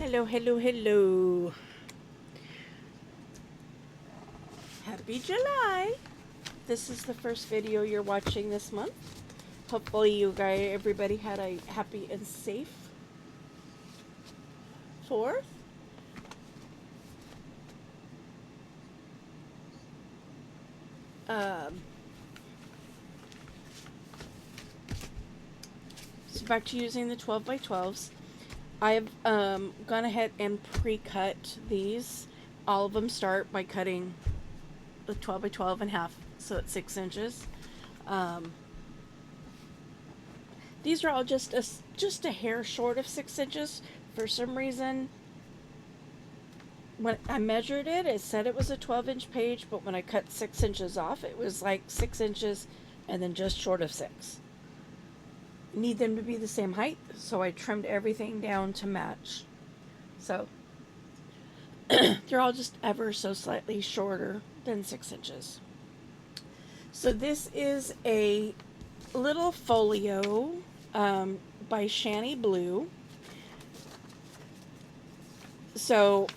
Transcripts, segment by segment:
Hello, hello, hello. Happy July. This is the first video you're watching this month. Hopefully everybody had a happy and safe 4th. Um, so back to using the 12 by 12s. I've gone ahead and pre-cut these. All of them start by cutting the 12 by 12 in half, so it's 6 inches. These are all just a hair short of 6 inches. For some reason, when I measured it, it said it was a 12-inch page, but when I cut 6 inches off, it was like 6 inches and then just short of 6. Need them to be the same height, so I trimmed everything down to match. So they're all just ever so slightly shorter than 6 inches. So this is a little folio by Shani Blue. So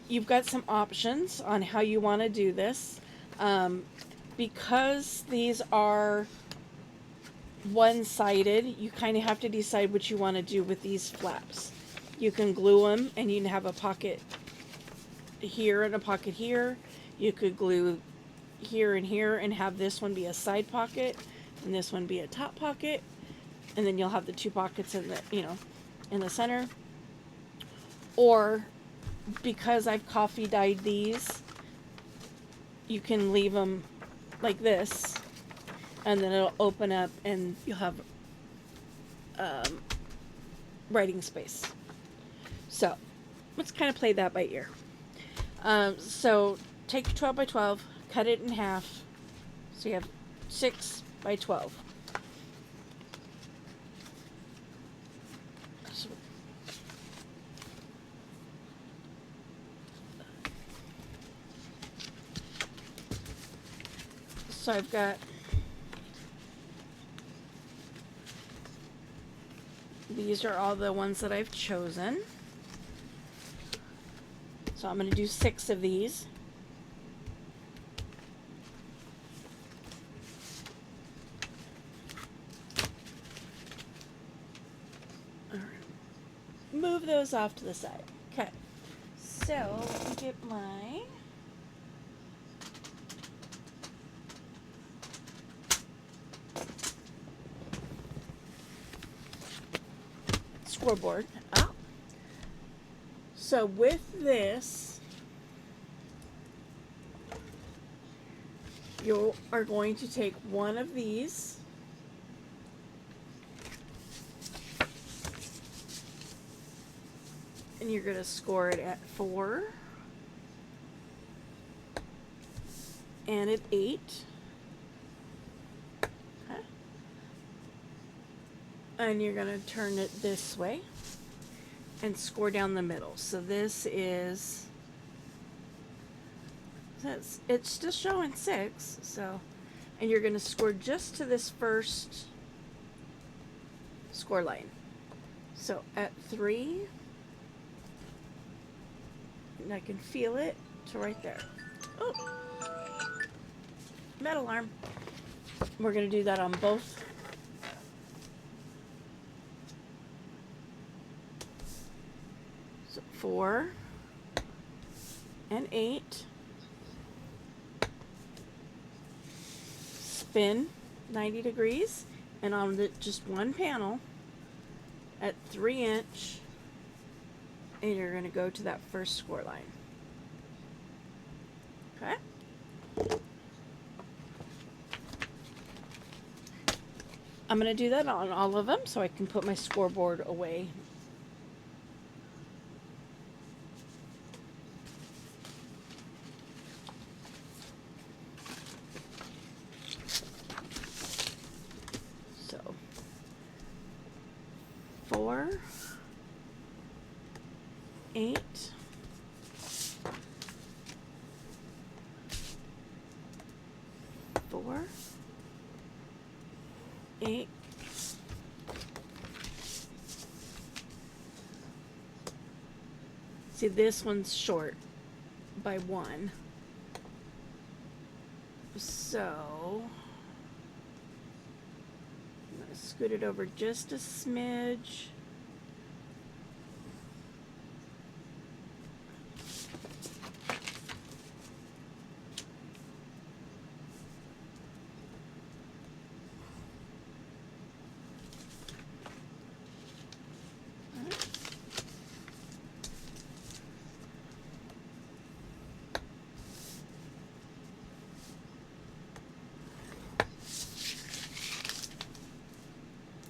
you've got some options on how you want to do this. Because these are one-sided, you kind of have to decide what you want to do with these flaps. You can glue them and you can have a pocket here and a pocket here. You could glue here and here and have this one be a side pocket and this one be a top pocket, and then you'll have the two pockets in the in the center. Or because I've coffee dyed these, you can leave them like this, and then it'll open up and you'll have writing space. So let's kind of play that by ear. So take 12 by 12, cut it in half, so you have 6 by 12. So I've got these are all the ones that I've chosen. So I'm going to do 6 of these. All right. Move those off to the side. Okay. So let me get my scoreboard out. So with this, you are going to take one of these and you're going to score it at 4 and at 8. Okay. And you're going to turn it this way and score down the middle. So this is, it's just showing 6, so, and you're going to score just to this first score line. So at 3, and I can feel it to right there. Oh, metal arm. We're going to do that on both. So 4 and 8. Spin 90 degrees, and on just one panel at 3 inch, and you're going to go to that first score line. Okay. I'm going to do that on all of them so I can put my scoreboard away. So 4, 8, 4, 8, 4, See, this one's short by 1. So I'm going to scoot it over just a smidge.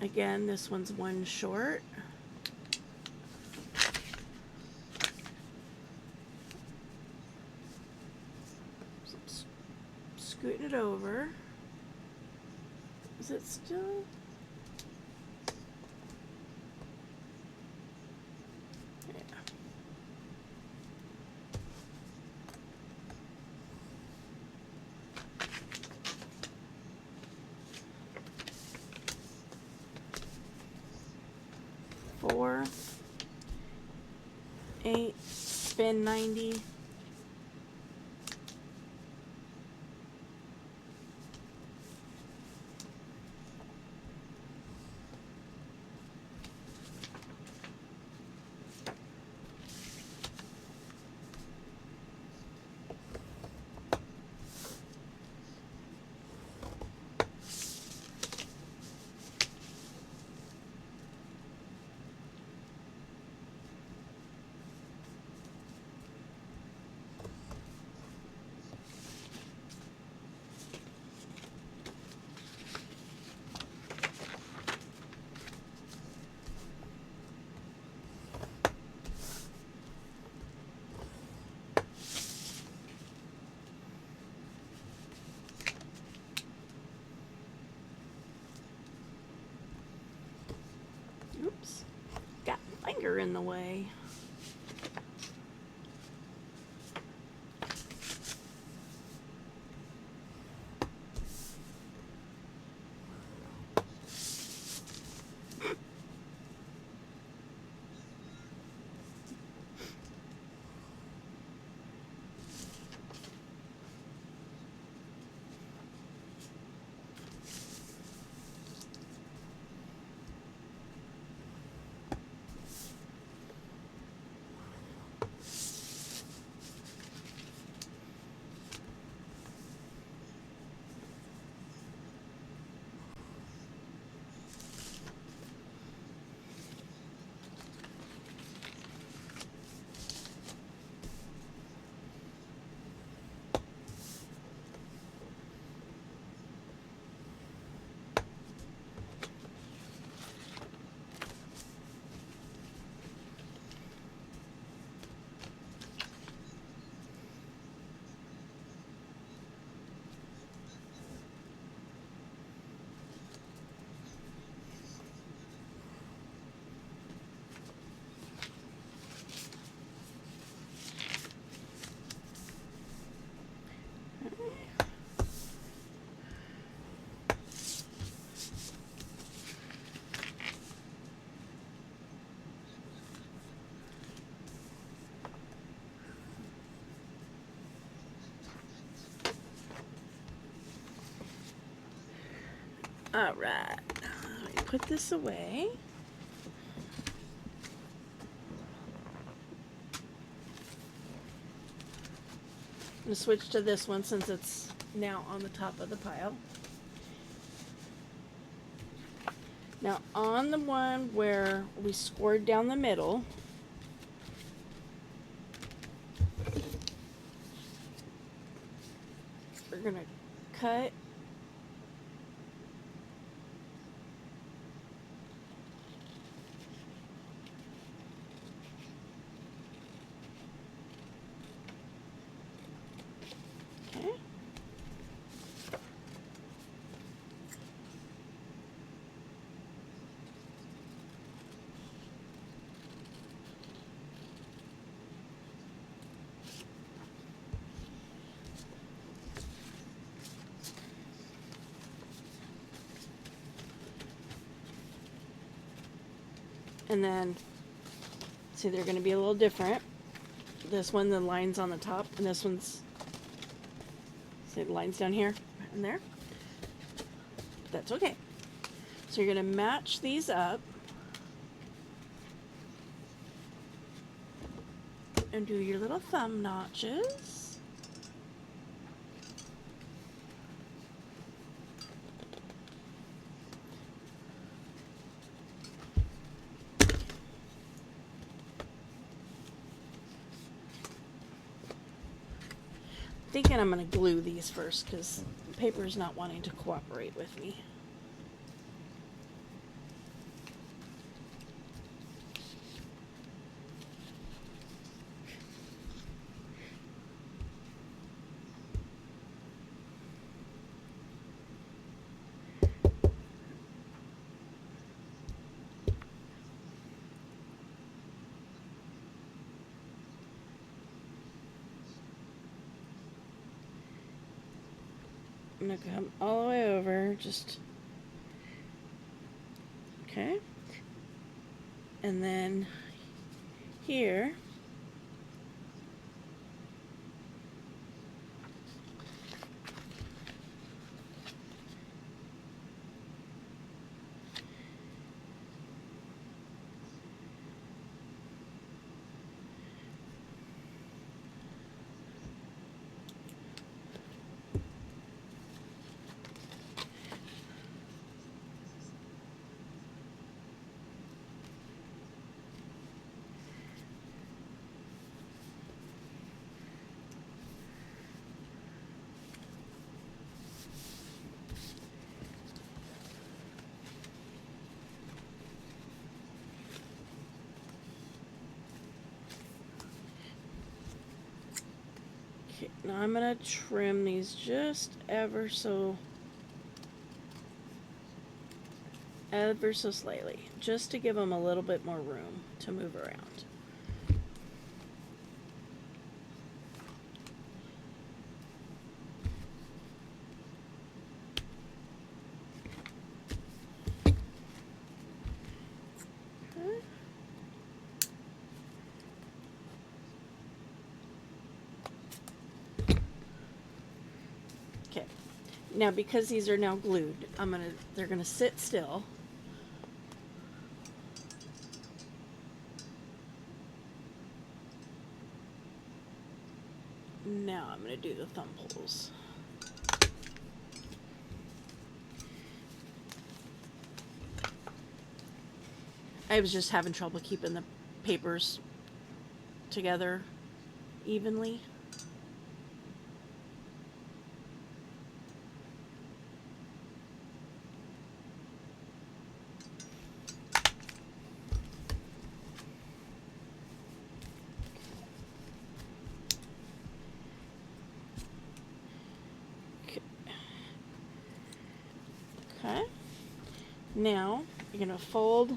Again, this one's 1 short. So scooting it over. Is it still? Yeah. Four, 8, spin 90. Oops, got my finger in the way. All right, let me put this away. I'm going to switch to this one since it's now on the top of the pile. Now on the one where we scored down the middle, we're going to cut and then see they're going to be a little different. this one, the lines on the top, and this one's, say the lines down here and there. That's okay. So you're going to match these up and do your little thumb notches. Thinking I'm going to glue these first because the paper is not wanting to cooperate with me. I'm going to come all the way over, just, okay, and then here, okay, now I'm going to trim these just ever so slightly, just to give them a little bit more room to move around. Okay, now because these are now glued, they're gonna sit still. Now I'm going to do the thumb holes. I was just having trouble keeping the papers together evenly. Okay. Now you're going to fold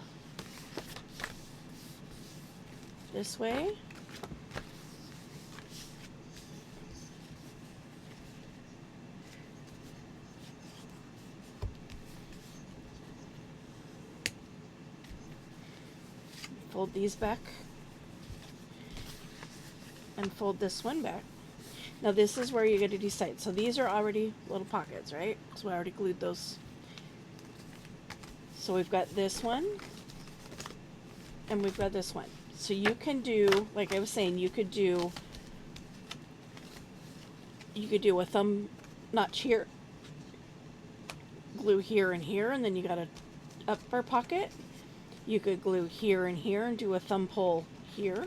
this way. Fold these back. And fold this one back. Now this is where you're going to decide. So these are already little pockets, right? So I already glued those. So we've got this one. And we've got this one. So you can do, like I was saying, you could do a thumb notch here, glue here and here, and then you got a upper pocket. You could glue here and here and do a thumb pull here.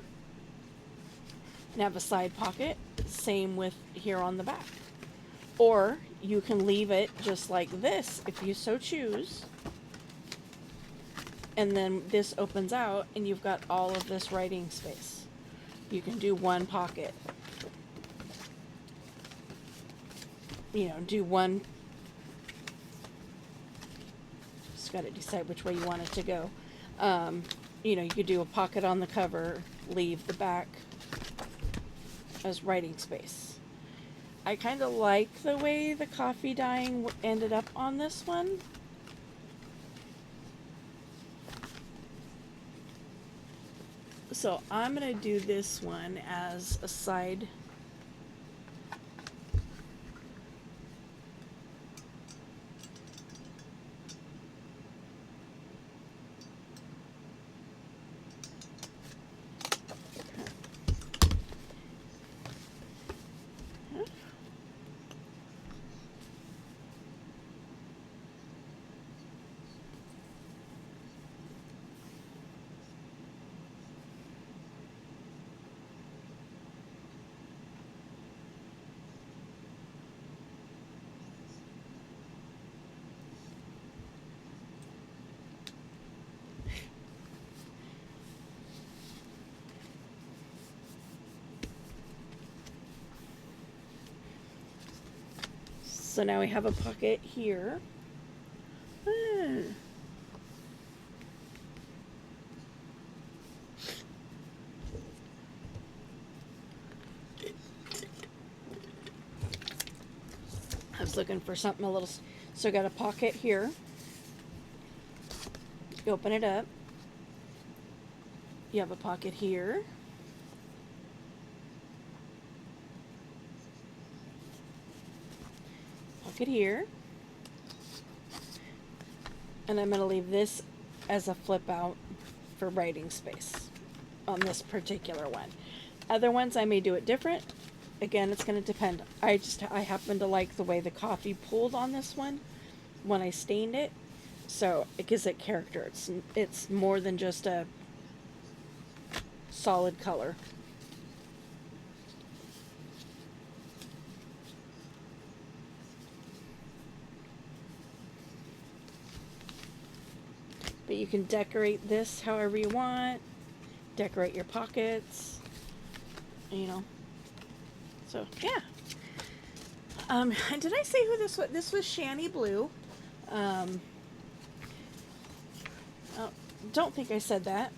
And have a side pocket. Same with here on the back. Or you can leave it just like this if you so choose. And then this opens out and you've got all of this writing space. You can do one pocket. You know, do one. Just got to decide which way you want it to go. You know, you could do a pocket on the cover, leave the back as writing space. I kind of like the way the coffee dyeing ended up on this one. So I'm going to do this one as a side. So now we have a pocket here. I was looking for something a little, so I got a pocket here. You open it up. You have a pocket here. Pocket here. And I'm going to leave this as a flip out for writing space on this particular one. Other ones I may do it different. Again, it's going to depend. I happen to like the way the coffee pulled on this one when I stained it. So it gives it character. It's more than just a solid color. But you can decorate this however you want. Decorate your pockets. You know. So, yeah. Did I say who this was? This was Shani Blue. Don't think I said that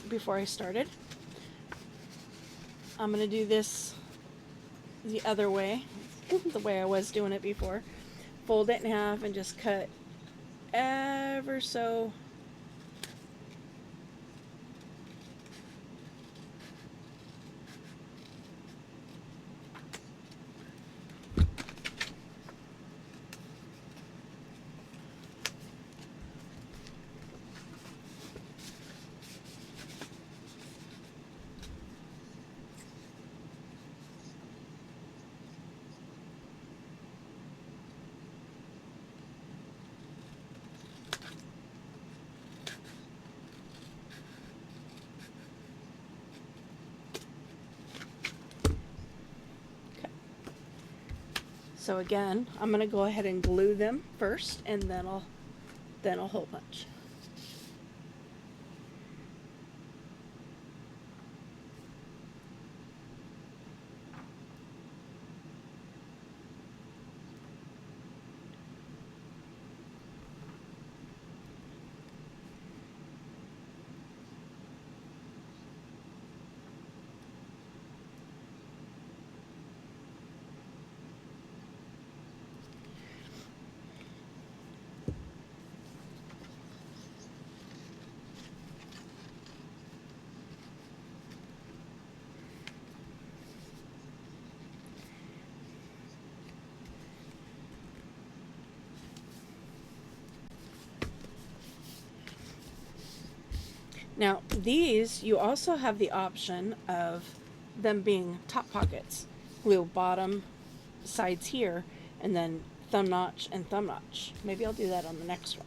before I started. I'm going to do this the other way, the way I was doing it before. Fold it in half and just cut ever so. So again, I'm going to go ahead and glue them first, and then I'll hole punch. Now, these, you also have the option of them being top pockets. Glue bottom sides here, and then thumb notch and thumb notch. Maybe I'll do that on the next one.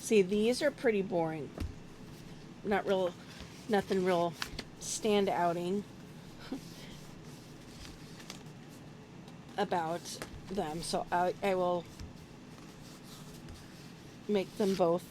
See, these are pretty boring. Nothing real stand outing about them. So I will make them both.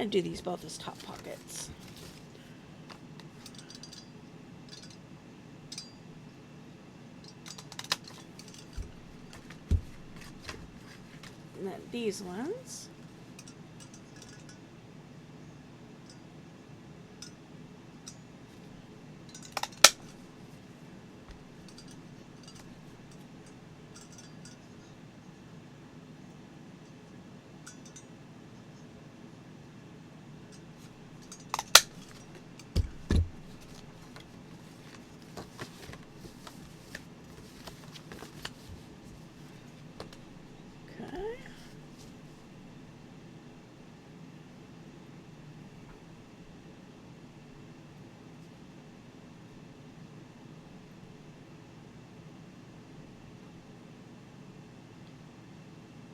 going to do these both as top pockets. And then these ones. Okay.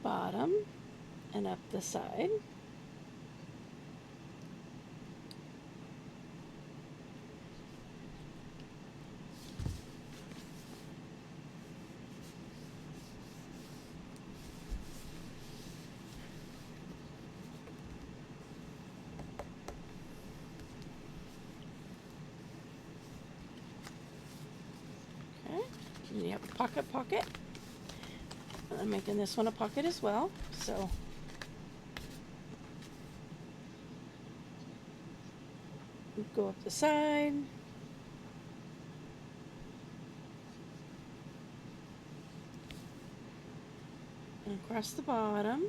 Bottom and up the side. Okay, and you have a pocket. I'm making this one a pocket as well, so go up the side. And across the bottom.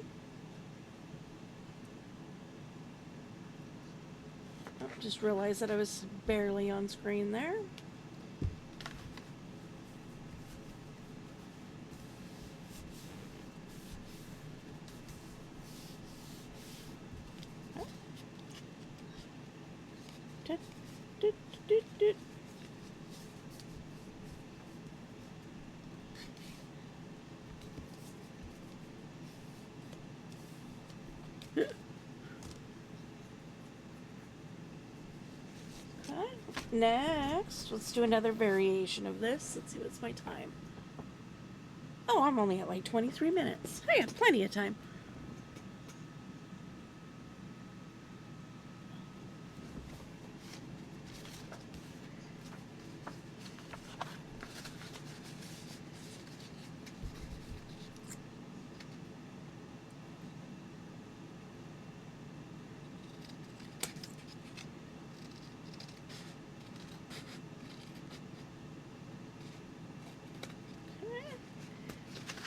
Oh, just realized that I was barely on screen there. Okay. Next, let's do another variation of this. Let's see, what's my time? Oh, I'm only at like 23 minutes. I have plenty of time.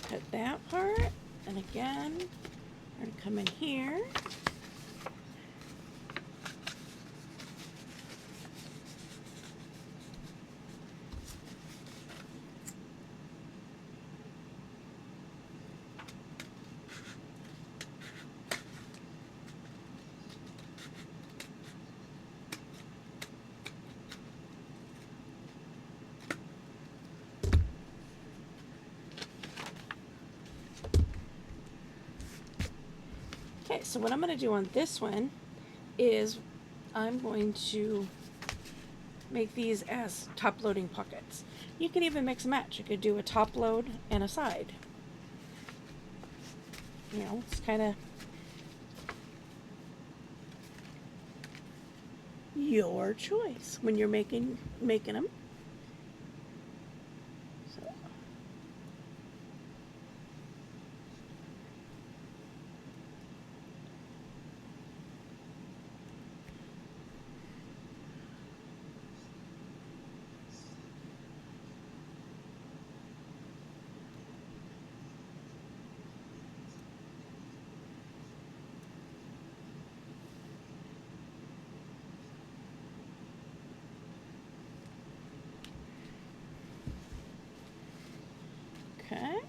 Cut that part, and again, we're going to come in here. Okay, so what I'm going to do on this one is I'm going to make these as top loading pockets. You can even mix and match. You could do a top load and a side. You know, it's kind of your choice when you're making them. So. Okay.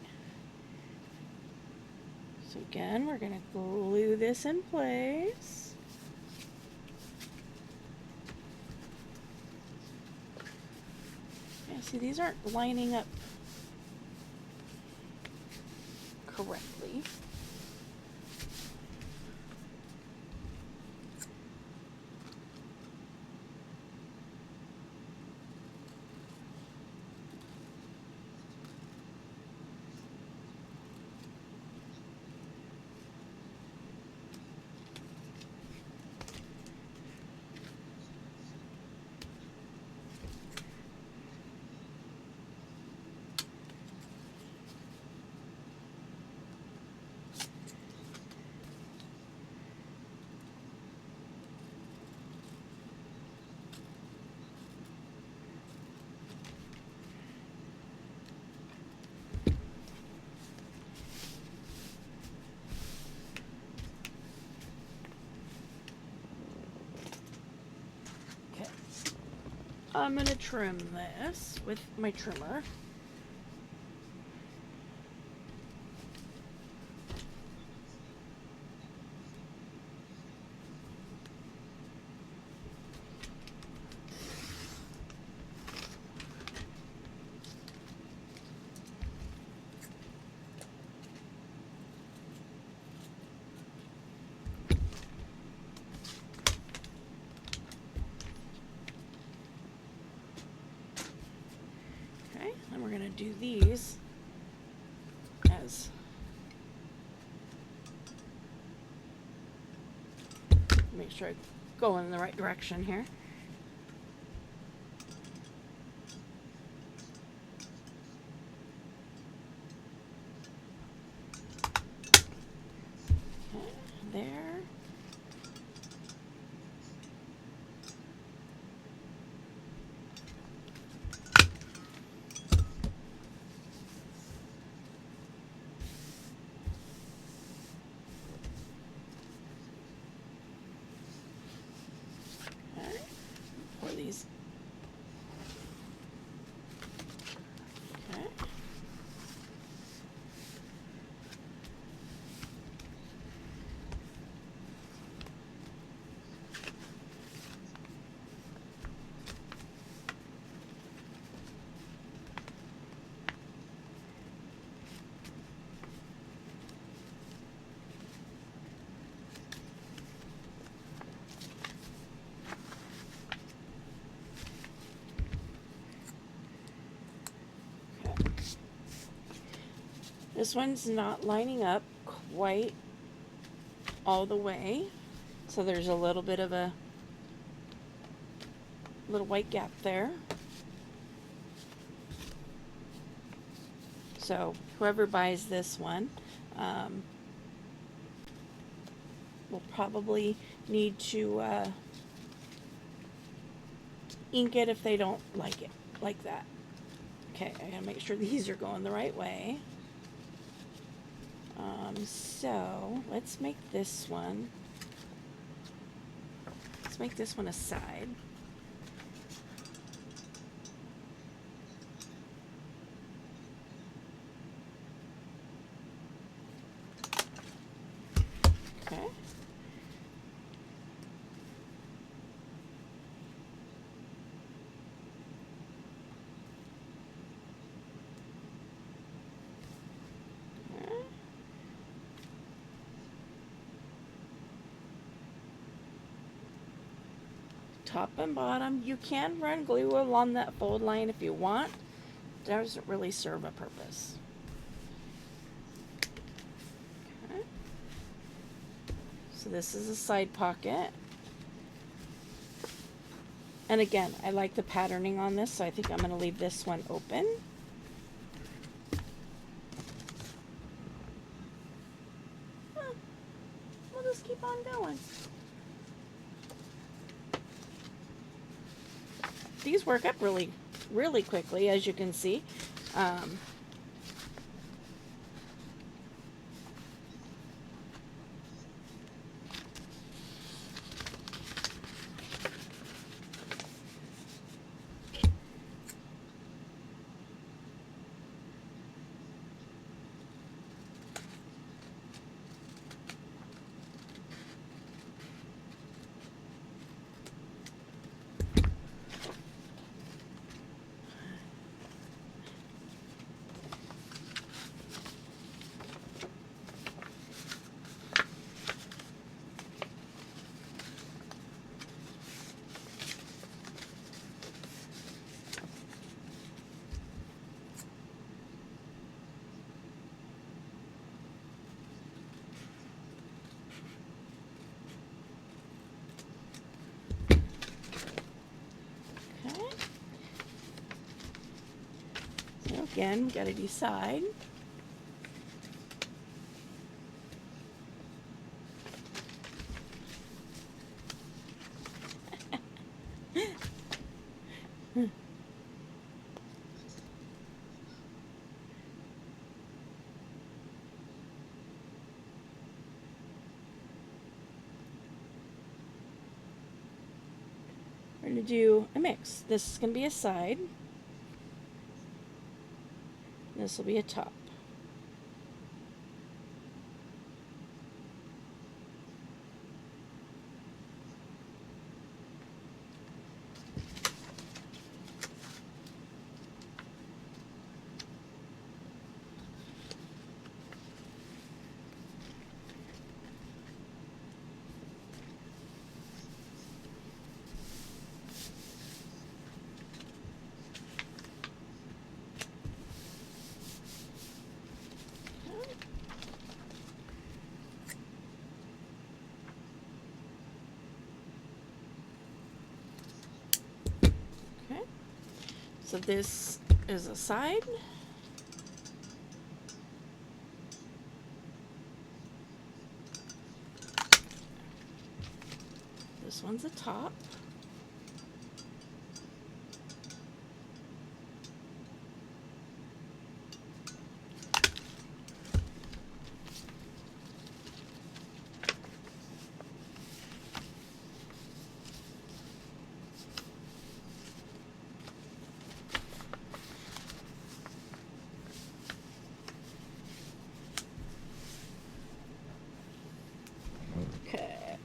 So again, we're going to glue this in place. Yeah, see, these aren't lining up correctly. I'm gonna trim this with my trimmer. And we're going to do these as make sure I go in the right direction here. Okay, there. Pour these. Okay. This one's not lining up quite all the way, so there's a little bit of a little white gap there. So whoever buys this one will probably need to ink it if they don't like it like that. Okay, I gotta make sure these are going the right way. So let's make this one. Let's make this one a side. Okay. Top and bottom. You can run glue along that fold line if you want. It doesn't really serve a purpose. Okay. So this is a side pocket. And again, I like the patterning on this, so I think I'm going to leave this one open. We'll just keep on going. These work up really quickly, as you can see. Again, we got to decide. We're going to do a mix. This is going to be a side. This will be a top. Okay. So this is a side. This one's a top. Okay.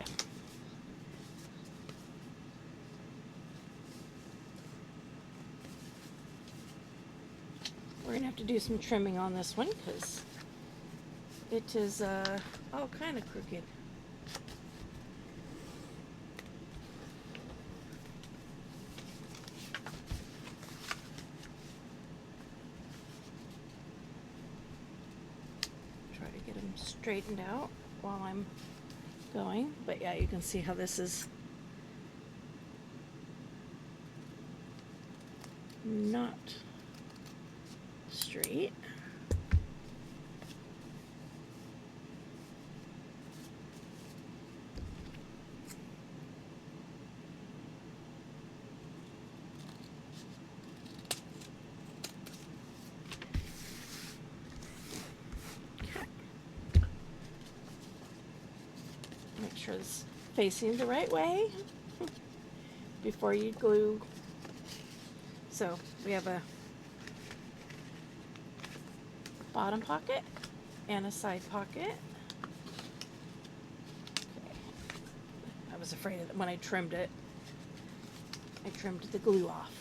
We're going to have to do some trimming on this one because it is all kind of crooked. Try to get them straightened out while I'm going. But yeah, you can see how this is not straight. Make sure it's facing the right way before you glue. So we have a bottom pocket and a side pocket. Okay. I was afraid that when I trimmed it, I trimmed the glue off.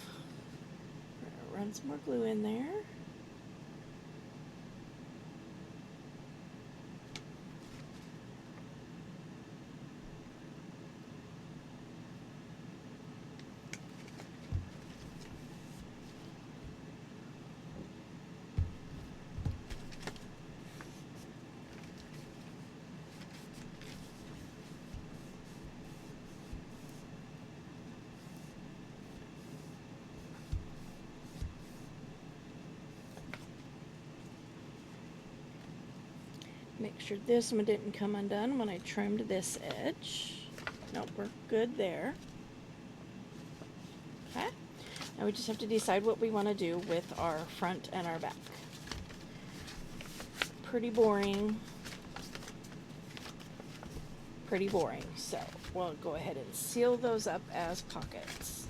We're gonna run some more glue in there. Make sure this one didn't come undone when I trimmed this edge. Nope, we're good there. Okay. Now we just have to decide what we want to do with our front and our back. Pretty boring. Pretty boring. So we'll go ahead and seal those up as pockets.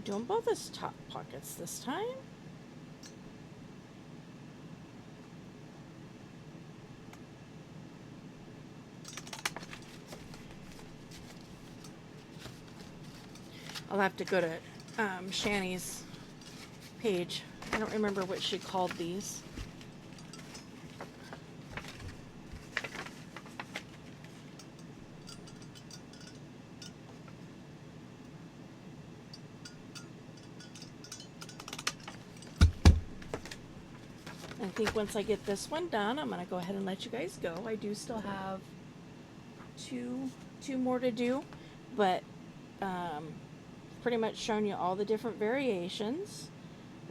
Doing both as top pockets this time. I'll have to go to Shani's page. I don't remember what she called these. I think once I get this one done, I'm going to go ahead and let you guys go. I do still have two more to do, but pretty much shown you all the different variations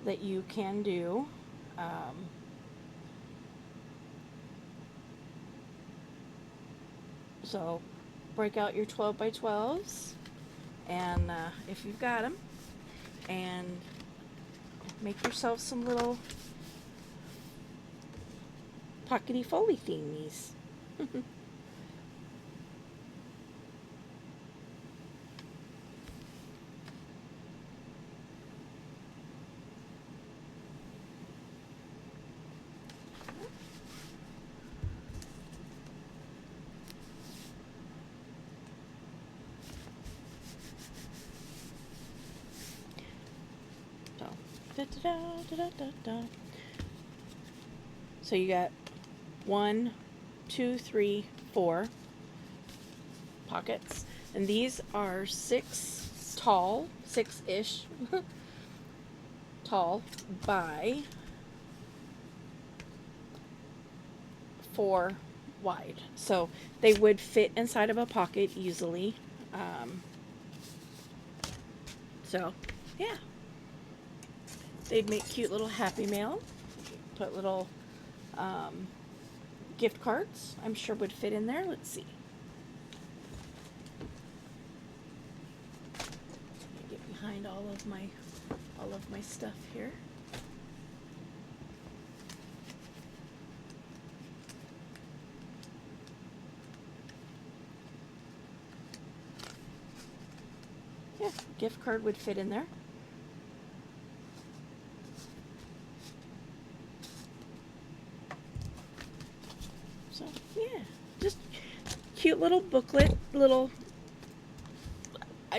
that you can do. So break out your 12 by 12s, and if you've got them, and make yourself some little pockety foley thingies. So you got 1, 2, 3, 4 pockets, and these are 6 tall, 6-ish tall by 4 wide. So they would fit inside of a pocket easily. So yeah, they'd make cute little Happy Mail. Put little gift cards, I'm sure would fit in there. Let's see. Let me get behind all of my stuff here. Yeah, gift card would fit in there. So yeah, just cute little booklet, little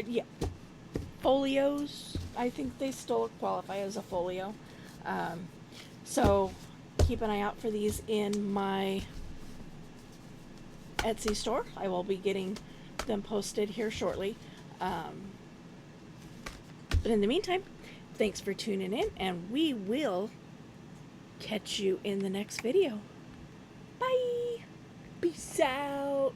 yeah, folios. I think they still qualify as a folio. So keep an eye out for these in my Etsy store. I will be getting them posted here shortly. But in the meantime, thanks for tuning in, and we will catch you in the next video. Bye. Peace out.